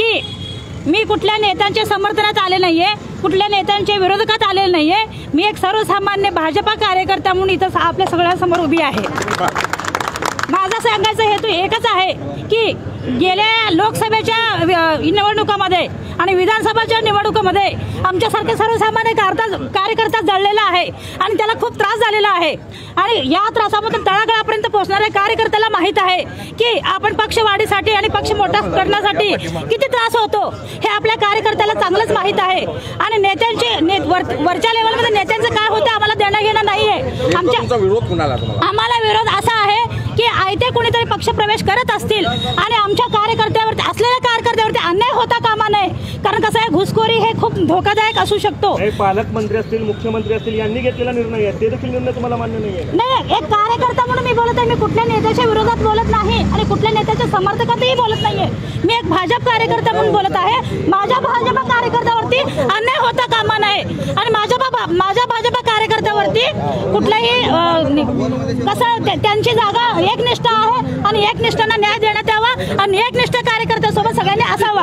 की मी कुठल्या नेत्यांच्या समर्थनात आले नाहीये, कुठल्या नेत्यांच्या विरोधकात आलेले नाहीये। मी एक सर्वसामान्य भाजपा कार्यकर्ता म्हणून इथं आपल्या सगळ्यांसमोर उभी आहे। माझा सांगायचा हेतू एकच आहे की गेल्या लोकसभेच्या निवडणुकामध्ये आणि विधानसभाच्या निवडणुकामध्ये आमच्यासारखे सर्वसामान्य कार्यकर्ता जळलेला आहे आणि त्याला खूप त्रास झालेला आहे आणि या त्रासामधून तळागाळापर्यंत पोहोचणाऱ्या कार्यकर्त्याला माहीत आहे की आपण पक्षवाढीसाठी आणि पक्ष मोठा करण्यासाठी किती त्रास होतो हे आपल्या कार्यकर्त्याला चांगलंच माहीत आहे। आणि नेत्यांचे वरच्या लेवलमध्ये नेत्यांचं काय होतं आम्हाला देणं घेणं नाहीये। आम्हाला विरोध असा आहे की आयते कोणीतरी पक्षप्रवेश करत असतील आणि आमच्या कार्यकर्त्यावरती असलेल्या कार्यकर्त्यावरती अन्याय होता कामा नये, कारण कसं आहे घुसखोरी हे खूप धोकादायक असू शकतो। पालकमंत्री असतील मुख्यमंत्री असतील यांनी घेतलेला निर्णय आहे, ते देखील निर्णय तुम्हाला मान्य नाहीये? नाही, एक कार्यकर्ता म्हणून मी बोलत आहे, मी कुठल्या नेत्याच्या विरोधात बोलत नाही आणि कुठल्या नेत्याच्या समर्थकातही बोलत नाहीये। मी एक भाजप कार्यकर्ता म्हणून बोलत आहे। माझ्या भाजपा कार्यकर्त्यावरती अन्याय होता कामा नये आणि माझ्या भाजपा कार्यकर्त्यावरती कुठलाही कसं त्यांची जागा एकनिष्ठ आहे आणि एकनिष्ठांना न्याय देण्यात यावा आणि एकनिष्ठ कार्यकर्त्यासोबत सगळ्यांनी असावा।